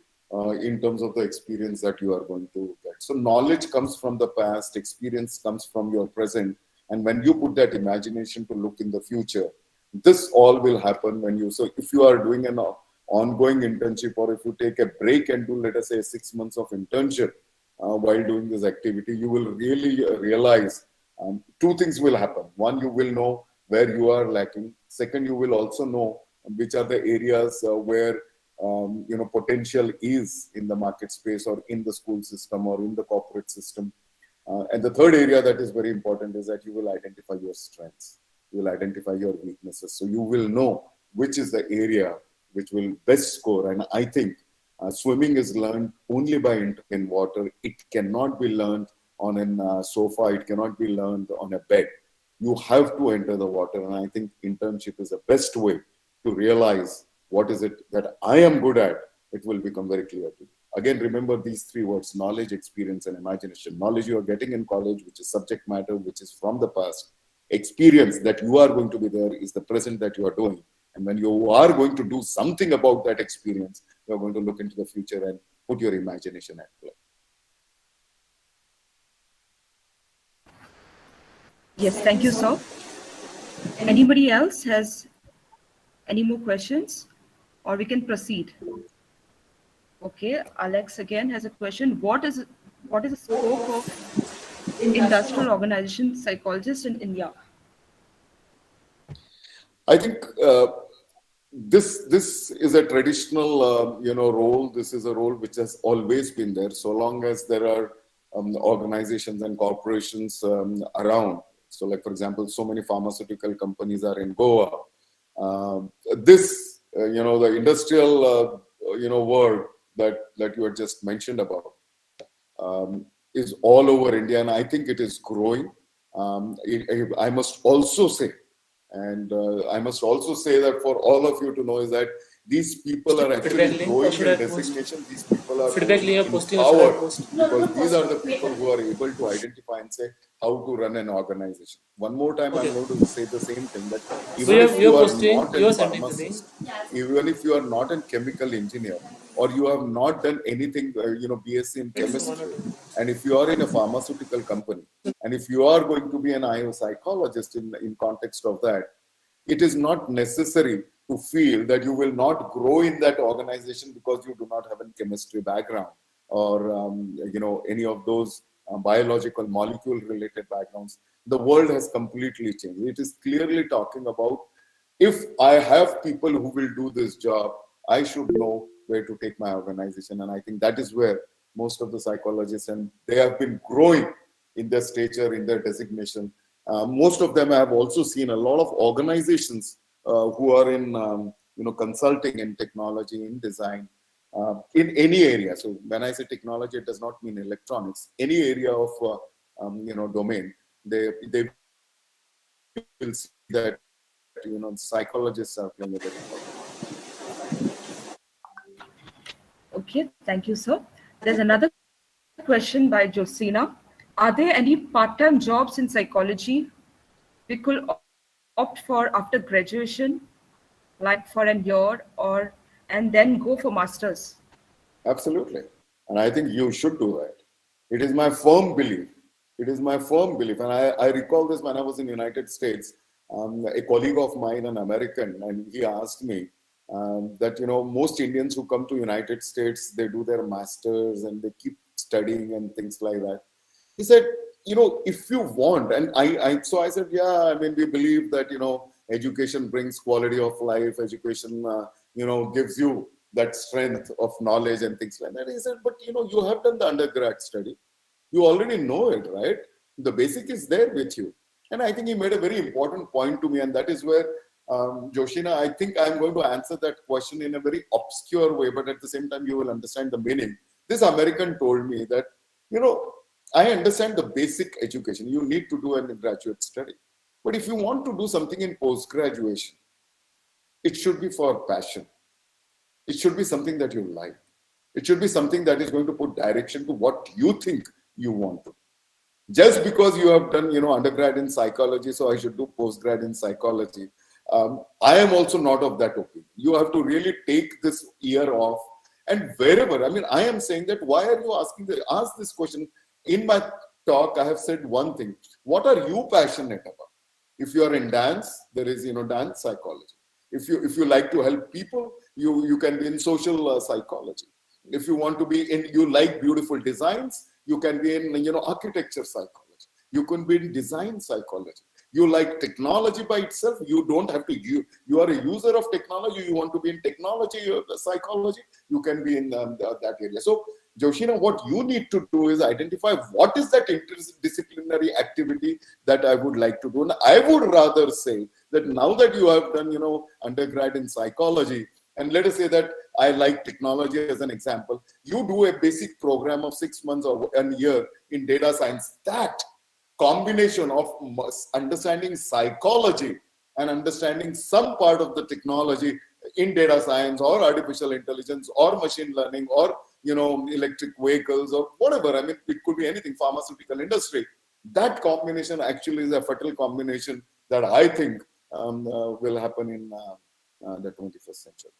in terms of the experience that you are going to get. So knowledge comes from the past, experience comes from your present, and when you put that imagination to look in the future, this all will happen when you. So if you are doing an ongoing internship, or if you take a break and do, let us say, 6 months of internship while doing this activity, you will really realize two things will happen. One, you will know where you are lacking. Second, you will also know which are the areas where potential is in the market space, or in the school system, or in the corporate system. And the third area that is very important is that you will identify your strengths. You will identify your weaknesses. So you will know which is the area which will best score. And I think swimming is learned only by entering in water. It cannot be learned on a sofa. It cannot be learned on a bed. You have to enter the water. And I think internship is the best way to realize what is it that I am good at. It will become very clear to you. Again, remember these three words: knowledge, experience, and imagination. Knowledge you are getting in college, which is subject matter, which is from the past. Experience that you are going to be there is the present that you are doing. And when you are going to do something about that experience, you are going to look into the future and put your imagination at play. Yes, thank you, sir. Anybody else has any more questions, or we can proceed? Okay, Alex again has a question. What is the scope of industrial organization psychologist in India? I think this is a traditional role. This is a role which has always been there. So long as there are organizations and corporations around. So, like for example, so many pharmaceutical companies are in Goa. The industrial, world that you had just mentioned about is all over India, and I think it is growing. I must also say, that for all of you to know is that these people are actually Feedback link or growing should in I post? designation. These people are Feedback growing link in posting or should I power post? because these are the people who are able to identify and say how to run an organization. One more time, Okay. I'm going to say the same thing that So even if you you're are posting, not a you're sending the link. pharmacist, even if you are not a chemical engineer, or you have not done anything, BSc in chemistry, and if you are in a pharmaceutical company, and if you are going to be an IO psychologist in context of that, it is not necessary to feel that you will not grow in that organization because you do not have a chemistry background or any of those biological molecule related backgrounds. The world has completely changed. It is clearly talking about, if I have people who will do this job, I should know where to take my organization. And I think that is where most of the psychologists, and they have been growing in their stature, in their designation. Most of them have also seen a lot of organizations who are in consulting in technology, in design, in any area. So when I say technology, it does not mean electronics. Any area of domain, they will see that psychologists are playing a very important role. Okay, thank you, sir. There's another question by Josina. Are there any part-time jobs in psychology we could opt for after graduation, like for a year and then go for masters? Absolutely. And I think you should do that. It is my firm belief. It is my firm belief. And I recall this when I was in the United States. A colleague of mine, an American, and he asked me that, most Indians who come to United States, they do their masters and they keep studying and things like that. He said, if you want, and so I said, yeah, I mean, we believe that, education brings quality of life, education, gives you that strength of knowledge and things like that. He said, but, you have done the undergrad study. You already know it, right? The basic is there with you. And I think he made a very important point to me, and that is where, Joshina, I think I'm going to answer that question in a very obscure way, but at the same time, you will understand the meaning. This American told me that, I understand the basic education. You need to do a graduate study. But if you want to do something in post-graduation, it should be for passion. It should be something that you like. It should be something that is going to put direction to what you think you want to. Just because you have done, undergrad in psychology, so I should do postgrad in psychology. I am also not of that opinion. You have to really take this year off, and wherever. I mean, I am saying that why are you ask this question? In my talk, I have said one thing. What are you passionate about? If you are in dance, there is, dance psychology. If you like to help people, you can be in social psychology. If you want to be you like beautiful designs, you can be in, architecture psychology. You can be in design psychology. You like technology by itself. You don't have to. You are a user of technology. You want to be in technology psychology. You can be in that area. So, Joshina, what you need to do is identify what is that interdisciplinary activity that I would like to do. And I would rather say that now that you have done, undergrad in psychology, and let us say that I like technology as an example, you do a basic program of 6 months or a year in data science. That combination of understanding psychology and understanding some part of the technology in data science or artificial intelligence or machine learning or electric vehicles or whatever. I mean, it could be anything, pharmaceutical industry. That combination actually is a fertile combination that I think will happen in the 21st century.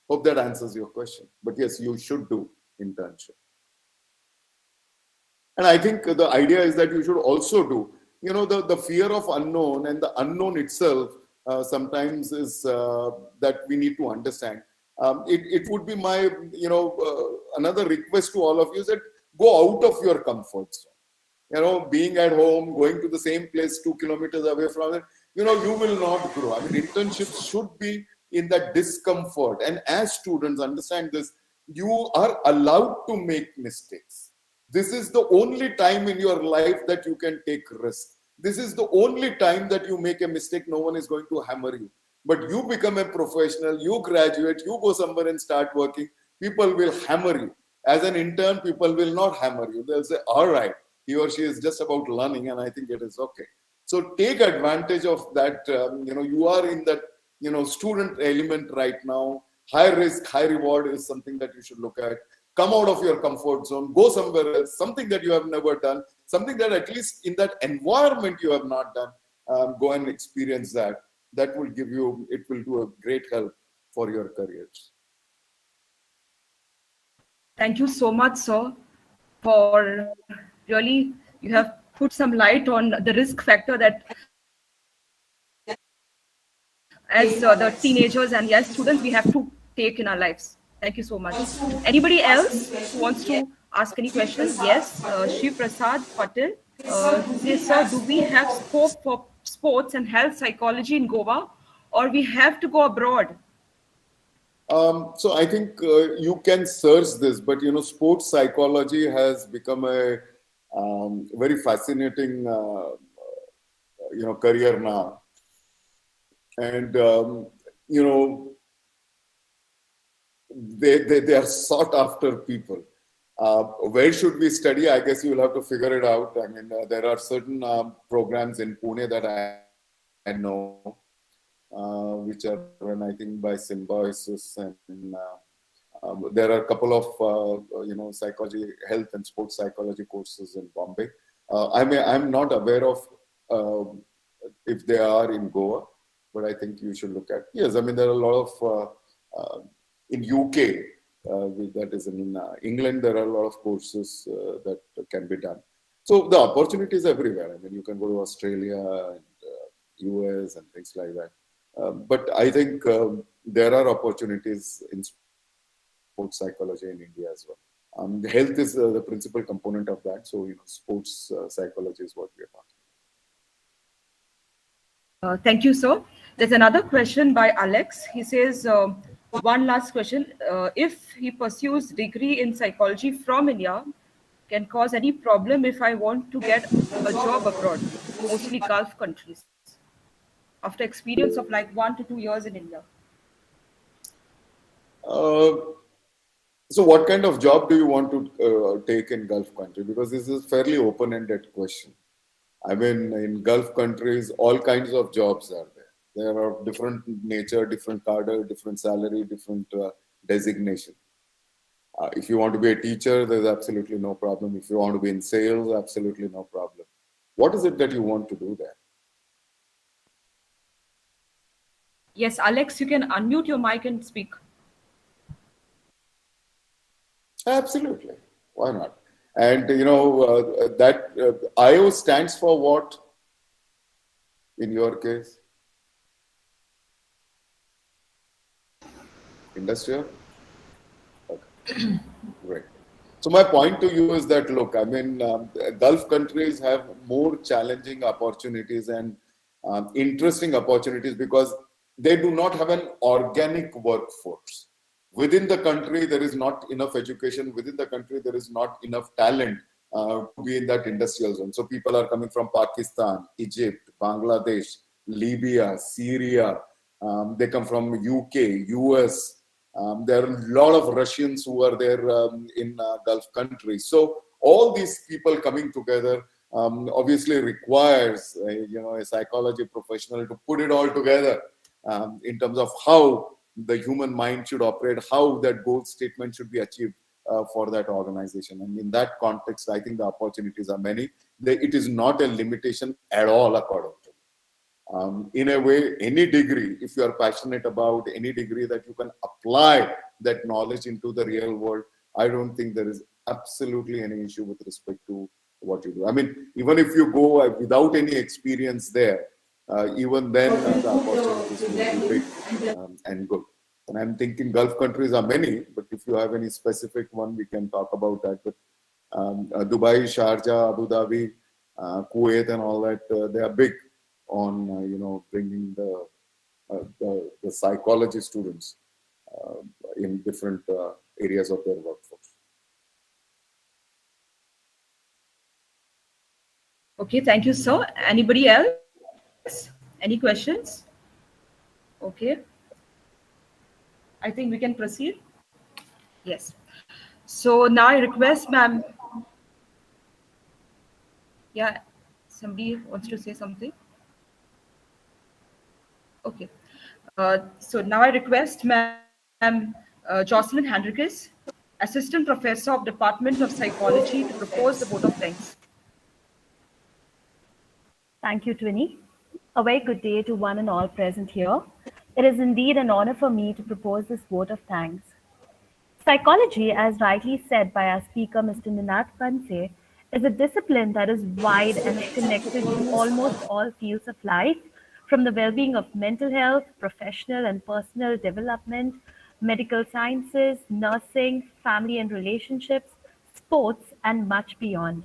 Hope that answers your question. But yes, you should do internship. And I think the idea is that you should also do, the fear of unknown, and the unknown itself sometimes is that we need to understand. It would be my, another request to all of you is that go out of your comfort zone. Being at home, going to the same place 2 kilometers away from it, you will not grow. I mean, internships should be in that discomfort. And as students understand this, you are allowed to make mistakes. This is the only time in your life that you can take risk. This is the only time that you make a mistake. No one is going to hammer you. But you become a professional, you graduate, you go somewhere and start working, people will hammer you. As an intern, people will not hammer you. They'll say, all right, he or she is just about learning, and I think it is okay. So take advantage of that. You are in that, student element right now. High risk, high reward is something that you should look at. Come out of your comfort zone, go somewhere else, something that you have never done, something that at least in that environment you have not done. Go and experience that. That will give you, it will do a great help for your careers. Thank you so much, sir, for really, you have put some light on the risk factor that as the teenagers and yes, students, we have to take in our lives. Thank you so much. Anybody else who wants to ask any question? Yes, Shiv Prasad Patel says, sir, do we have scope for sports and health psychology in Goa, or we have to go abroad? So I think you can search this, but sports psychology has become a very fascinating career now, and they are sought after people. Where should we study? I guess you will have to figure it out. I mean, there are certain programs in Pune that I know, which are run, I think, by Symbiosis, and there are a couple of psychology, health and sports psychology courses in Bombay. I'm not aware of if they are in Goa, but I think you should look at. Yes, I mean, there are a lot of in UK. That is in England, there are a lot of courses that can be done. So the opportunities everywhere. I mean, you can go to Australia and US and things like that. But I think there are opportunities in sports psychology in India as well. Health is the principal component of that. So, sports psychology is what we are talking. Thank you, sir. There's another question by Alex. He says, one last question. If he pursues degree in psychology from India, can cause any problem if I want to get a job abroad, mostly Gulf countries, after experience of like 1 to 2 years in India? So what kind of job do you want to take in Gulf country? Because this is a fairly open-ended question. I mean, in Gulf countries, all kinds of jobs are there. There are different nature, different cadre, different salary, different designation. If you want to be a teacher, there's absolutely no problem. If you want to be in sales, absolutely no problem. What is it that you want to do there? Yes, Alex, you can unmute your mic and speak. Absolutely. Why not? And, that IO stands for what in your case? Industrial? Okay. Great. So my point to you is that, look, I mean, Gulf countries have more challenging opportunities and interesting opportunities because they do not have an organic workforce. Within the country, there is not enough education. Within the country, there is not enough talent to be in that industrial zone. So people are coming from Pakistan, Egypt, Bangladesh, Libya, Syria. They come from UK, US. There are a lot of Russians who are there in Gulf countries. So all these people coming together obviously requires a psychology professional to put it all together in terms of how the human mind should operate, how that goal statement should be achieved for that organization. And in that context, I think the opportunities are many. It is not a limitation at all, according to me. In a way, any degree, if you are passionate about any degree that you can apply that knowledge into the real world, I don't think there is absolutely any issue with respect to what you do. I mean, even if you go without any experience there, even then the opportunities will be big and good. And I'm thinking Gulf countries are many, but if you have any specific one, we can talk about that. But Dubai, Sharjah, Abu Dhabi, Kuwait, and all that, they are big on bringing the psychology students in different areas of their workforce. Okay, thank you, sir. Anybody else? Any questions? Okay. I think we can proceed. Yes. So now I request, ma'am. Yeah, somebody wants to say something. Okay. So now I request ma'am Jocelyn Henriquez, Assistant Professor of Department of Psychology, to propose the vote of thanks. Thank you, Twinny. A very good day to one and all present here. It is indeed an honor for me to propose this vote of thanks. Psychology, as rightly said by our speaker, Mr. Ninat Panse, is a discipline that is wide and is connected to almost all fields of life, from the well being of mental health, professional and personal development, medical sciences, nursing, family and relationships, sports, and much beyond.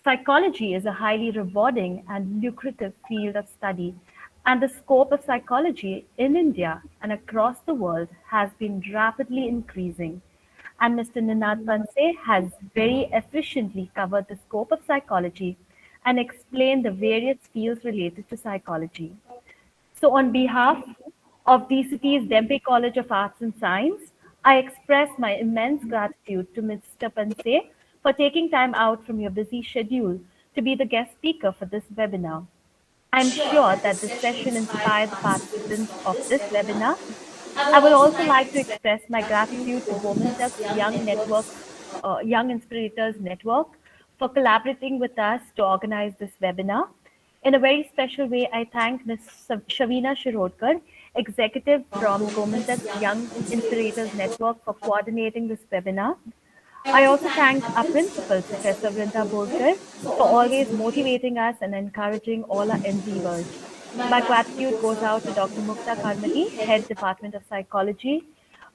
Psychology is a highly rewarding and lucrative field of study, and the scope of psychology in India and across the world has been rapidly increasing. And Mr. Ninad Panse has very efficiently covered the scope of psychology and explained the various fields related to psychology. So, on behalf of the city's Dempe College of Arts and Science, I express my immense gratitude to Mr. Panse for taking time out from your busy schedule to be the guest speaker for this webinar. I'm sure that this session inspired the participants of this webinar. I would also like to express my gratitude to Gomintak's Young Inspirators Network for collaborating with us to organize this webinar. In a very special way, I thank Ms. Shavina Shirodkar, executive from Gomintak's Young Inspirators Network, for coordinating this webinar. I also thank our principal, Professor Vrinda Bolkar, for always motivating us and encouraging all our endeavors. My gratitude goes out to Dr. Mukta Karmali, Head Department of Psychology,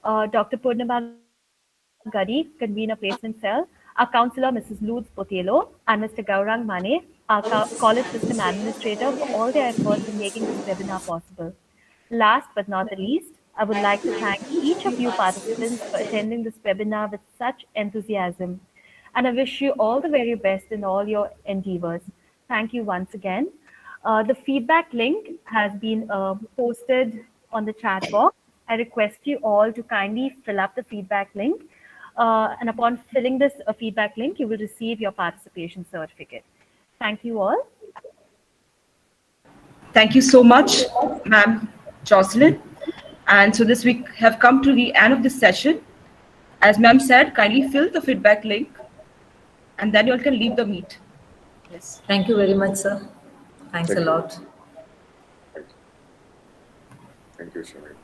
Dr. Purnima Gadi, Convener Placement Cell, our counselor, Mrs. Luz Potelo, and Mr. Gaurang Mane, our college system administrator, for all their efforts in making this webinar possible. Last but not the least, I would like to thank each of you participants for attending this webinar with such enthusiasm. And I wish you all the very best in all your endeavors. Thank you once again. The feedback link has been posted on the chat box. I request you all to kindly fill up the feedback link. And upon filling this feedback link, you will receive your participation certificate. Thank you all. Thank you so much, ma'am Jocelyn. And so this we have come to the end of this session. As ma'am said, kindly fill the feedback link and then you all can leave the meet. Yes. Thank you very much, sir. Thanks a lot. Thank you, Shamil.